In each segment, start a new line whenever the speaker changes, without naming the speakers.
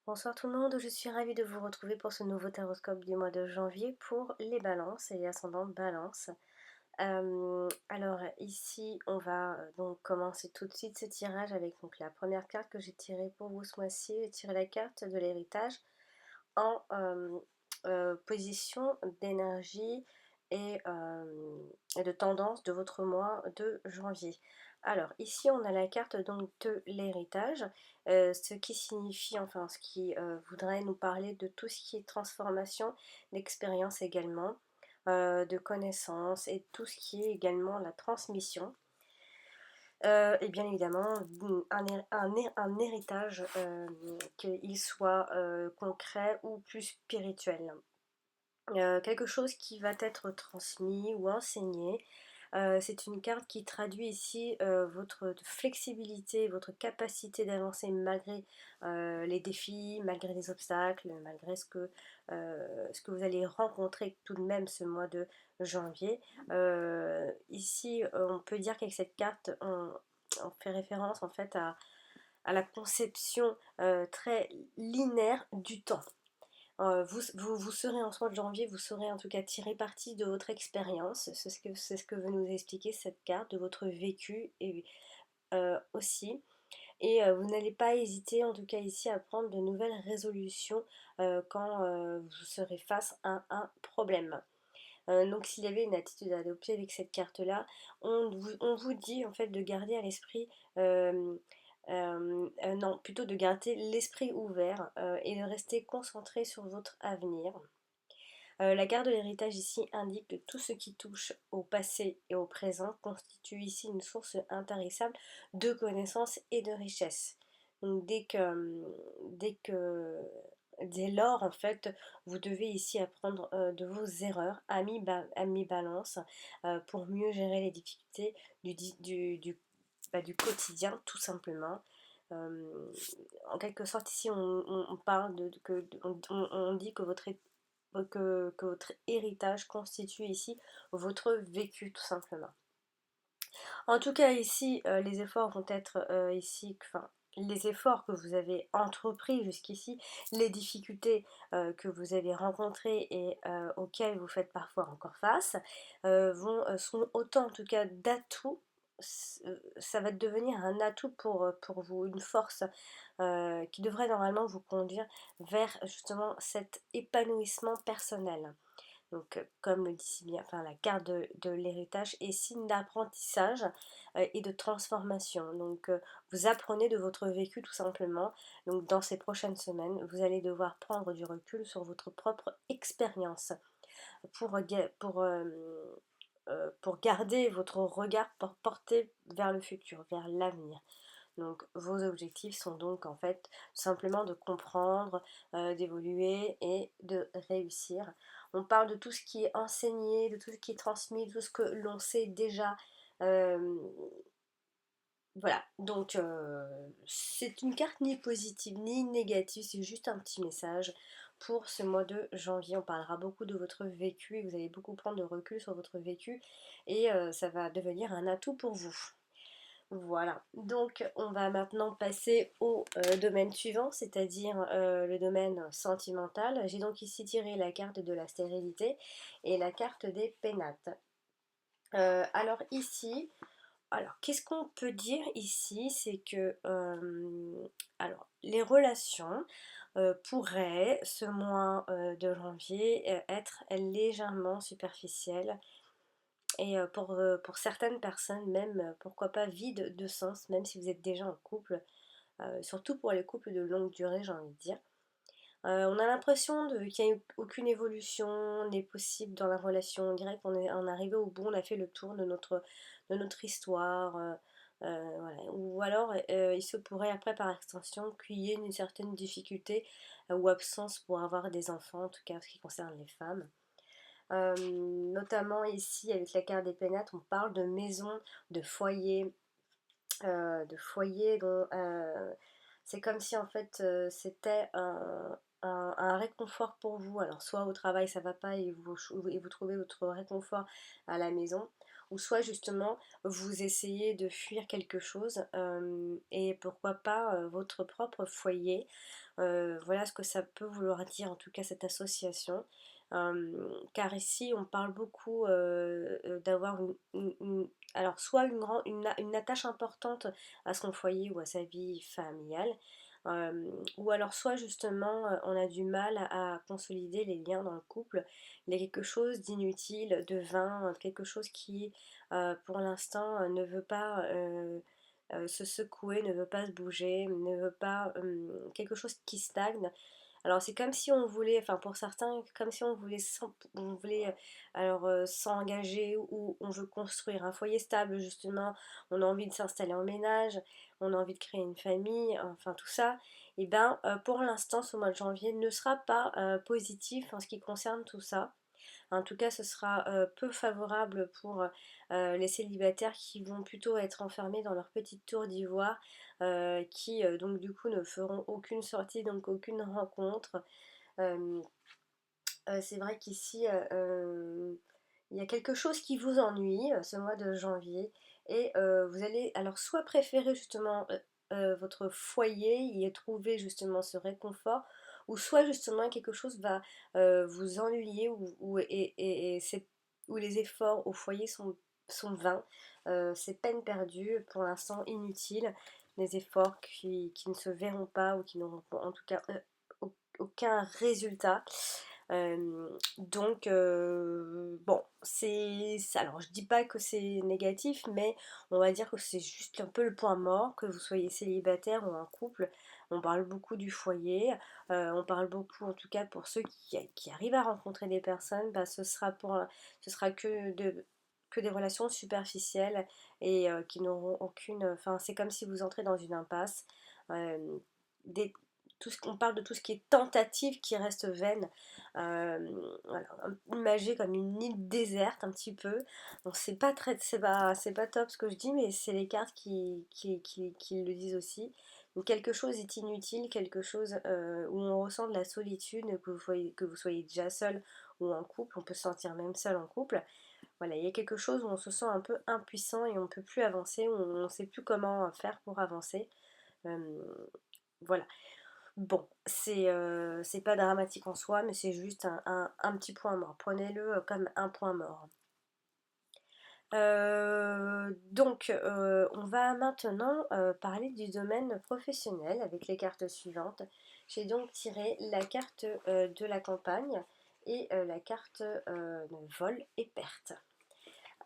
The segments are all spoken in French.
Bonsoir tout le monde, je suis ravie de vous retrouver pour ce nouveau taroscope du mois de janvier pour les balances et ascendant balance. Alors ici on va donc commencer tout de suite ce tirage avec donc la première carte que j'ai tirée pour vous ce mois-ci. J'ai tiré la carte de l'héritage en position d'énergie et de tendance de votre mois de janvier. Alors ici on a la carte donc de l'héritage, ce qui signifie, enfin ce qui voudrait nous parler de tout ce qui est transformation, d'expérience également, de connaissances et tout ce qui est également la transmission. Et bien évidemment un héritage, qu'il soit concret ou plus spirituel. Quelque chose qui va être transmis ou enseigné. C'est une carte qui traduit ici votre flexibilité, votre capacité d'avancer malgré les défis, malgré les obstacles, malgré ce que vous allez rencontrer tout de même ce mois de janvier. Ici, on peut dire qu'avec cette carte, on fait référence en fait à la conception très linéaire du temps. Vous serez en ce mois de janvier, vous saurez en tout cas tirer parti de votre expérience, c'est ce que veut nous expliquer cette carte, de votre vécu et aussi. Et vous n'allez pas hésiter en tout cas ici à prendre de nouvelles résolutions quand vous serez face à un problème. Donc s'il y avait une attitude à adopter avec cette carte-là, on vous dit en fait de garder à l'esprit, non, plutôt de garder l'esprit ouvert et de rester concentré sur votre avenir. La carte de l'héritage ici indique que tout ce qui touche au passé et au présent constitue ici une source intarissable de connaissances et de richesses. Donc dès lors, en fait, vous devez ici apprendre de vos erreurs à mi-balance pour mieux gérer les difficultés du quotidien, tout simplement. En quelque sorte, ici, on parle on dit que que votre héritage constitue ici votre vécu, tout simplement. En tout cas, ici, les efforts vont être enfin, les efforts que vous avez entrepris jusqu'ici, les difficultés que vous avez rencontrées et auxquelles vous faites parfois encore face, sont autant en tout cas d'atouts. Ça va devenir un atout pour vous, une force qui devrait normalement vous conduire vers justement cet épanouissement personnel. Donc, comme le dit si bien, enfin, la carte de l'héritage est signe d'apprentissage et de transformation. Donc, vous apprenez de votre vécu tout simplement. Donc, dans ces prochaines semaines, vous allez devoir prendre du recul sur votre propre expérience pour garder votre regard porté vers le futur, vers l'avenir. Donc vos objectifs sont donc en fait simplement de comprendre, d'évoluer et de réussir. On parle de tout ce qui est enseigné, de tout ce qui est transmis, de tout ce que l'on sait déjà. Euh, voilà, donc c'est une carte ni positive ni négative, c'est juste un petit message pour ce mois de janvier. On parlera beaucoup de votre vécu et vous allez beaucoup prendre de recul sur votre vécu et ça va devenir un atout pour vous. Voilà, donc on va maintenant passer au domaine suivant, c'est-à-dire le domaine sentimental. J'ai donc ici tiré la carte de la stérilité et la carte des pénates. Alors ici, qu'est-ce qu'on peut dire ici? C'est que alors, les relations pourraient, ce mois de janvier, être légèrement superficielles et pour certaines personnes même, pourquoi pas vide de sens, même si vous êtes déjà en couple, surtout pour les couples de longue durée, j'ai envie de dire. On a l'impression qu'il n'y a aucune évolution n'est possible dans la relation. On dirait qu'on est arrivé au bout, on a fait le tour de notre histoire. Voilà. Ou alors, il se pourrait après par extension qu'il y ait une certaine difficulté ou absence pour avoir des enfants, en tout cas en ce qui concerne les femmes. Notamment ici avec la carte des pénates, on parle de maison, de foyer, dont c'est comme si en fait c'était un réconfort pour vous. Alors soit au travail ça va pas et vous trouvez votre réconfort à la maison, ou soit justement vous essayez de fuir quelque chose et pourquoi pas votre propre foyer. Voilà ce que ça peut vouloir dire en tout cas cette association. Car ici on parle beaucoup d'avoir alors soit une attache importante à son foyer ou à sa vie familiale, ou alors soit justement on a du mal à consolider les liens dans le couple. Il y a quelque chose d'inutile, de vain, quelque chose qui pour l'instant ne veut pas se secouer, ne veut pas se bouger, ne veut pas quelque chose qui stagne. Alors c'est comme si on voulait, enfin pour certains, comme si on voulait alors s'engager ou on veut construire un foyer stable justement, on a envie de s'installer en ménage, on a envie de créer une famille, enfin tout ça. Et ben pour l'instant ce mois de janvier ne sera pas positif en ce qui concerne tout ça. En tout cas, ce sera peu favorable pour les célibataires qui vont plutôt être enfermés dans leur petite tour d'ivoire, qui donc du coup ne feront aucune sortie, donc aucune rencontre. Euh, c'est vrai qu'ici, il y a quelque chose qui vous ennuie ce mois de janvier et vous allez alors soit préférer justement votre foyer, y trouver justement ce réconfort, ou soit justement quelque chose va vous ennuyer ou les efforts au foyer sont vains. C'est peine perdue, pour l'instant inutile, des efforts qui ne se verront pas ou qui n'auront en tout cas aucun résultat. Bon, alors je dis pas que c'est négatif, mais on va dire que c'est juste un peu le point mort, que vous soyez célibataire ou en couple. On parle beaucoup du foyer, on parle beaucoup, en tout cas pour ceux qui arrivent à rencontrer des personnes, bah, ce sera que des relations superficielles et qui n'auront aucune. Enfin, c'est comme si vous entrez dans une impasse. Euh, des, on parle de tout ce qui est tentative qui reste vaine. Voilà, imagé comme une île déserte un petit peu. Donc c'est pas top ce que je dis, mais c'est les cartes qui le disent aussi. Donc quelque chose est inutile, quelque chose où on ressent de la solitude, que vous soyez déjà seul ou en couple, on peut se sentir même seul en couple. Voilà, il y a quelque chose où on se sent un peu impuissant et on ne peut plus avancer, on ne sait plus comment faire pour avancer. Euh, voilà. Bon, c'est pas dramatique en soi, mais c'est juste un petit point mort. Prenez-le comme un point mort. On va maintenant parler du domaine professionnel avec les cartes suivantes. J'ai donc tiré la carte de la campagne et la carte de vol et perte.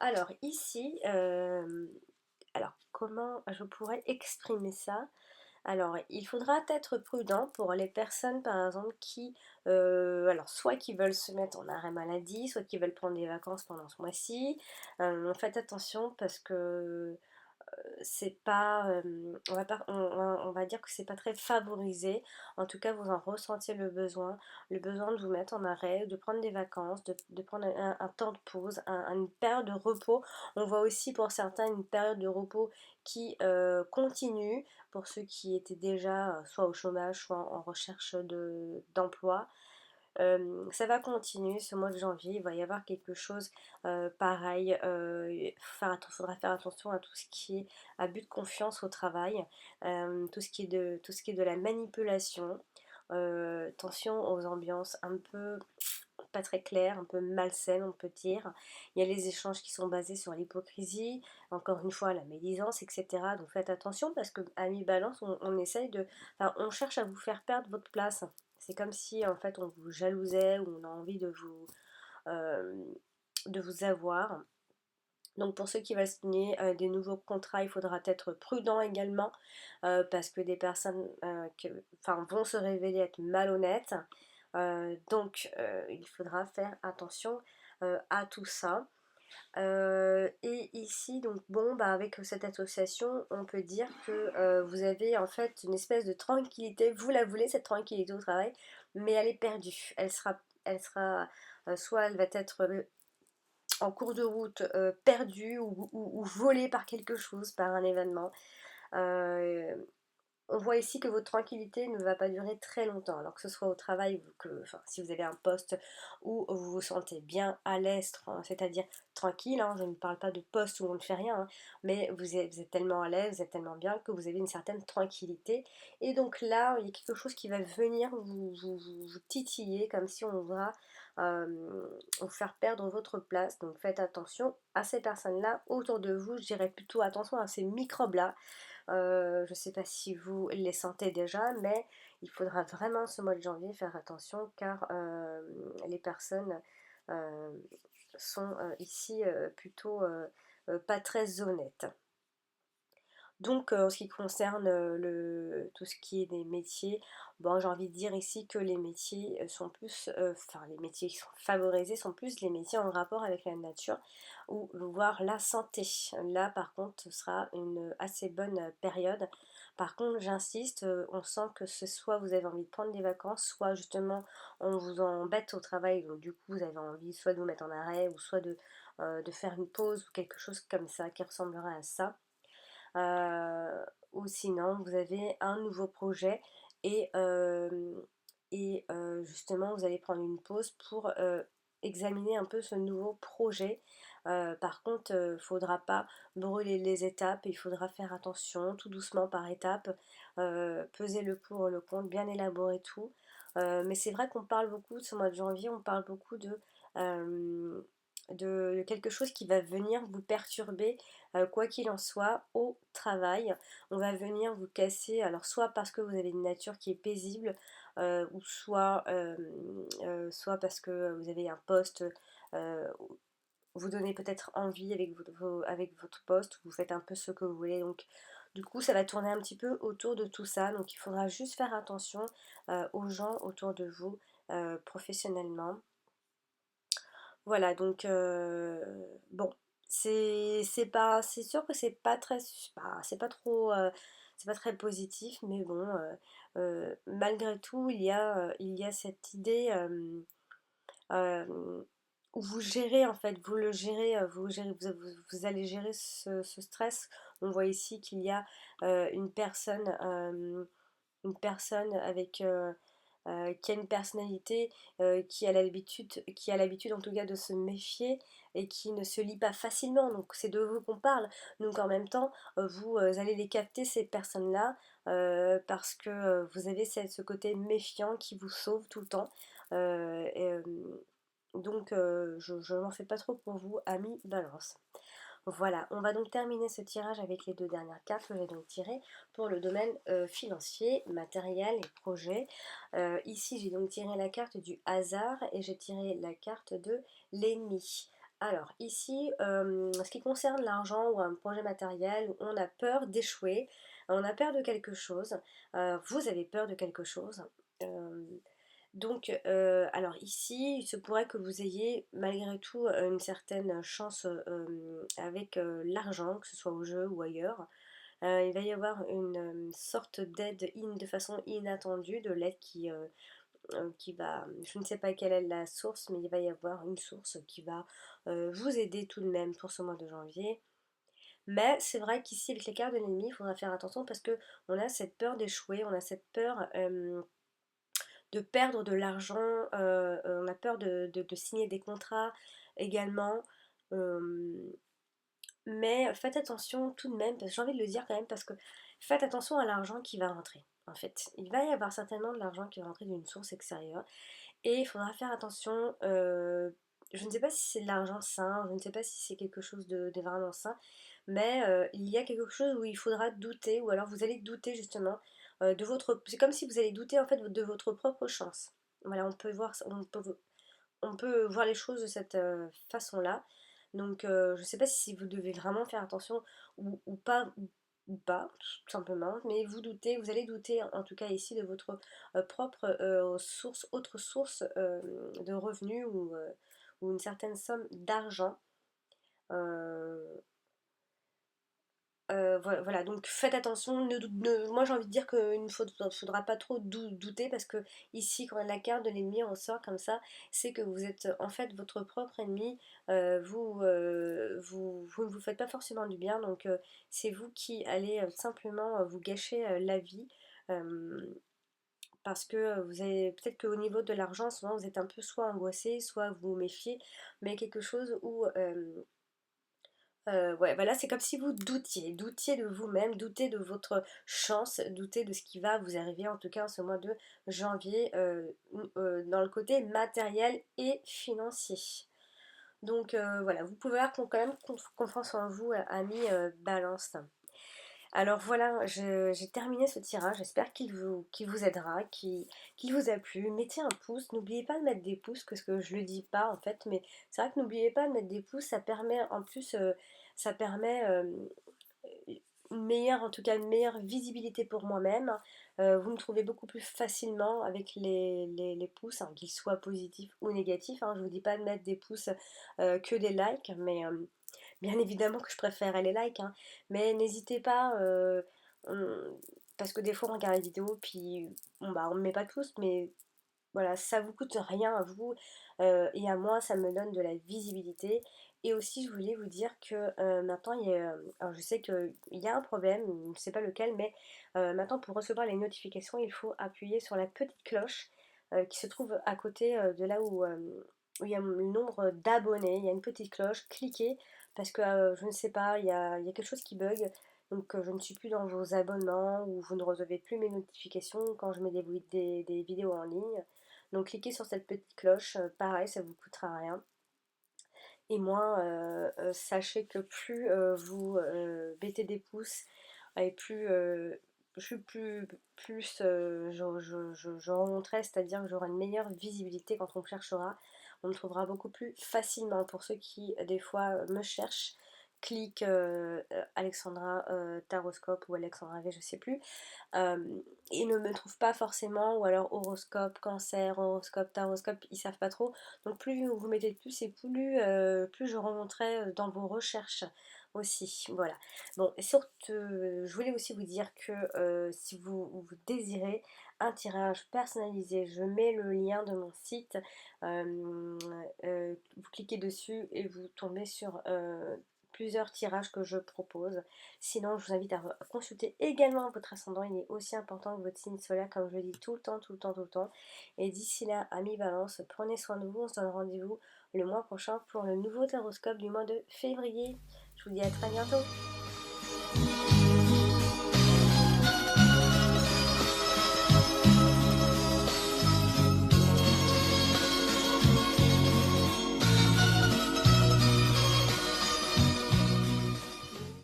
Alors ici, alors comment je pourrais exprimer ça? Alors, il faudra être prudent pour les personnes, par exemple, alors soit qui veulent se mettre en arrêt maladie, soit qui veulent prendre des vacances pendant ce mois-ci. Faites attention parce que c'est pas, on va dire que c'est pas très favorisé. En tout cas, vous en ressentiez le besoin de vous mettre en arrêt, de prendre des vacances, de prendre un temps de pause, une période de repos. On voit aussi pour certains une période de repos qui continue pour ceux qui étaient déjà soit au chômage, soit en recherche d'emploi. Ça va continuer ce mois de janvier, il va y avoir quelque chose pareil. Faudra faire attention à tout ce qui est abus de confiance au travail, tout ce qui est de la manipulation. Attention aux ambiances un peu pas très claires, un peu malsaines, on peut dire. Il y a les échanges qui sont basés sur l'hypocrisie, encore une fois la médisance, etc. Donc faites attention parce que à mi-balance, on essaye on cherche à vous faire perdre votre place. C'est comme si en fait on vous jalousait ou on a envie euh, de vous avoir. Donc pour ceux qui veulent signer des nouveaux contrats, il faudra être prudent également parce que des personnes vont se révéler être malhonnêtes. Il faudra faire attention à tout ça. Et ici, donc bon, bah, avec cette association, on peut dire que vous avez en fait une espèce de tranquillité. Vous la voulez, cette tranquillité au travail, mais elle est perdue. Soit elle va être en cours de route perdue ou volée par quelque chose, par un événement. Euh, on voit ici que votre tranquillité ne va pas durer très longtemps, alors que ce soit au travail, enfin, si vous avez un poste où vous vous sentez bien à l'aise, c'est-à-dire tranquille, hein, je ne parle pas de poste où on ne fait rien, hein, mais vous êtes tellement à l'aise, vous êtes tellement bien que vous avez une certaine tranquillité. Et donc là, il y a quelque chose qui va venir vous titiller, comme si on va vous faire perdre votre place. Donc faites attention à ces personnes-là autour de vous, je dirais plutôt attention à ces microbes-là. Je ne sais pas si vous les sentez déjà, mais il faudra vraiment ce mois de janvier faire attention car les personnes euh, sont ici plutôt pas très honnêtes. Donc, en ce qui concerne tout ce qui est des métiers, bon, j'ai envie de dire ici que les métiers sont plus, enfin les métiers qui sont favorisés sont plus les métiers en rapport avec la nature ou voire la santé. Là, par contre, ce sera une assez bonne période. Par contre, j'insiste, on sent que ce soit vous avez envie de prendre des vacances, soit justement on vous embête au travail, donc du coup vous avez envie soit de vous mettre en arrêt ou soit de faire une pause ou quelque chose comme ça qui ressemblerait à ça. Euh, ou sinon, vous avez un nouveau projet et, justement, vous allez prendre une pause pour examiner un peu ce nouveau projet. Par contre, il ne faudra pas brûler les étapes, il faudra faire attention, tout doucement par étapes, peser le pour et le contre, bien élaborer tout. Mais c'est vrai qu'on parle beaucoup de ce mois de janvier, on parle beaucoup euh, de quelque chose qui va venir vous perturber quoi qu'il en soit, au travail. On va venir vous casser, alors soit parce que vous avez une nature qui est paisible, ou soit parce que vous avez un poste, vous donnez peut-être envie avec avec votre poste, vous faites un peu ce que vous voulez. Donc, du coup, ça va tourner un petit peu autour de tout ça. Donc, il faudra juste faire attention aux gens autour de vous professionnellement. Voilà, donc bon, c'est sûr que c'est pas trop c'est pas très positif, mais bon, malgré tout, il y a cette idée euh, où vous gérez en fait, vous le gérez, vous allez gérer ce stress. On voit ici qu'il y a une personne avec qui a une personnalité, qui a l'habitude en tout cas de se méfier et qui ne se lie pas facilement. Donc c'est de vous qu'on parle. Donc en même temps, vous allez les capter ces personnes-là parce que vous avez ce côté méfiant qui vous sauve tout le temps. Donc je n'en fais pas trop pour vous, amis Balance. Voilà, on va donc terminer ce tirage avec les deux dernières cartes que j'ai donc tirées pour le domaine financier, matériel et projet. Ici, j'ai donc tiré la carte du hasard et j'ai tiré la carte de l'ennemi. Alors ici, ce qui concerne l'argent ou un projet matériel, on a peur d'échouer, on a peur de quelque chose, vous avez peur de quelque chose. Euh, donc, alors ici, il se pourrait que vous ayez malgré tout une certaine chance avec l'argent, que ce soit au jeu ou ailleurs. Il va y avoir une sorte d'aide de façon inattendue, de l'aide qui va, je ne sais pas quelle est la source, mais il va y avoir une source qui va vous aider tout de même pour ce mois de janvier. Mais c'est vrai qu'ici, avec les cartes de l'ennemi, il faudra faire attention parce que on a cette peur d'échouer, on a cette peur de perdre de l'argent, on a peur de signer des contrats également. euh, mais faites attention tout de même, parce que j'ai envie de le dire quand même, parce que faites attention à l'argent qui va rentrer. En fait, il va y avoir certainement de l'argent qui va rentrer d'une source extérieure et il faudra faire attention. Je ne sais pas si c'est de l'argent sain, je ne sais pas si c'est quelque chose de vraiment sain, mais il y a quelque chose où il faudra douter, ou alors vous allez douter justement de votre. C'est comme si vous allez douter en fait de votre propre chance. Voilà, on peut voir, on peut voir les choses de cette façon-là. Donc, je ne sais pas si vous devez vraiment faire attention ou pas, ou pas, tout simplement. Mais vous doutez, vous allez douter, en tout cas ici, de votre propre source, autre source de revenus ou une certaine somme d'argent. Euh, Voilà, donc faites attention. Moi j'ai envie de dire qu'il ne faudra pas trop douter parce que ici, quand la carte de l'ennemi ressort comme ça, c'est que vous êtes en fait votre propre ennemi. Vous ne vous faites pas forcément du bien, donc c'est vous qui allez simplement vous gâcher la vie. euh, Parce que vous avez peut-être qu'au niveau de l'argent, souvent vous êtes un peu soit angoissé, soit vous vous méfiez, mais quelque chose où ouais, voilà, c'est comme si vous doutiez de vous-même, doutez de votre chance, doutez de ce qui va vous arriver, en tout cas en ce mois de janvier, dans le côté matériel et financier. Donc voilà, vous pouvez avoir quand même confiance en vous, amis Balance. Alors voilà, j'ai terminé ce tirage, j'espère qu'il vous aidera, qu'il vous a plu. Mettez un pouce, n'oubliez pas de mettre des pouces, parce que je le dis pas en fait, mais c'est vrai que n'oubliez pas de mettre des pouces, ça permet en plus, ça permet une meilleure, en tout cas une meilleure visibilité pour moi-même. Vous me trouvez beaucoup plus facilement avec les pouces, hein, qu'ils soient positifs ou négatifs, hein. Je vous dis pas de mettre des pouces que des likes, mais bien évidemment que je préfère les likes, hein, mais n'hésitez pas, parce que des fois on regarde les vidéos, puis bon, bah, on ne met pas tous, mais voilà, ça vous coûte rien à vous et à moi, ça me donne de la visibilité. Et aussi, je voulais vous dire que maintenant, alors je sais qu'il y a un problème, je ne sais pas lequel, mais maintenant, pour recevoir les notifications, il faut appuyer sur la petite cloche qui se trouve à côté de là où il y a le nombre d'abonnés. Il y a une petite cloche, cliquez, parce que je ne sais pas, il y a quelque chose qui bug. Donc je ne suis plus dans vos abonnements ou vous ne recevez plus mes notifications quand je mets des vidéos en ligne. Donc cliquez sur cette petite cloche, pareil, ça vous coûtera rien. Et moi, sachez que plus vous mettez des pouces et plus je suis je remonterai, c'est-à-dire que j'aurai une meilleure visibilité quand on me cherchera. On me trouvera beaucoup plus facilement. Pour ceux qui, des fois, me cherchent, clique Alexandra Taroscope ou Alexandra V, je sais plus. Ils ne me trouvent pas forcément, ou alors horoscope, cancer, horoscope, taroscope, ils savent pas trop. Donc plus vous mettez de plus et plus je remonterai dans vos recherches aussi. Voilà. Bon, et surtout, je voulais aussi vous dire que si vous désirez un tirage personnalisé, je mets le lien de mon site. Vous cliquez dessus et vous tombez sur plusieurs tirages que je propose. Sinon, je vous invite à consulter également votre ascendant. Il est aussi important que votre signe solaire, comme je le dis tout le temps, tout le temps, tout le temps. Et d'ici là, amis Balance, prenez soin de vous. On se donne rendez-vous le mois prochain pour le nouveau taroscope du mois de février. Je vous dis à très bientôt.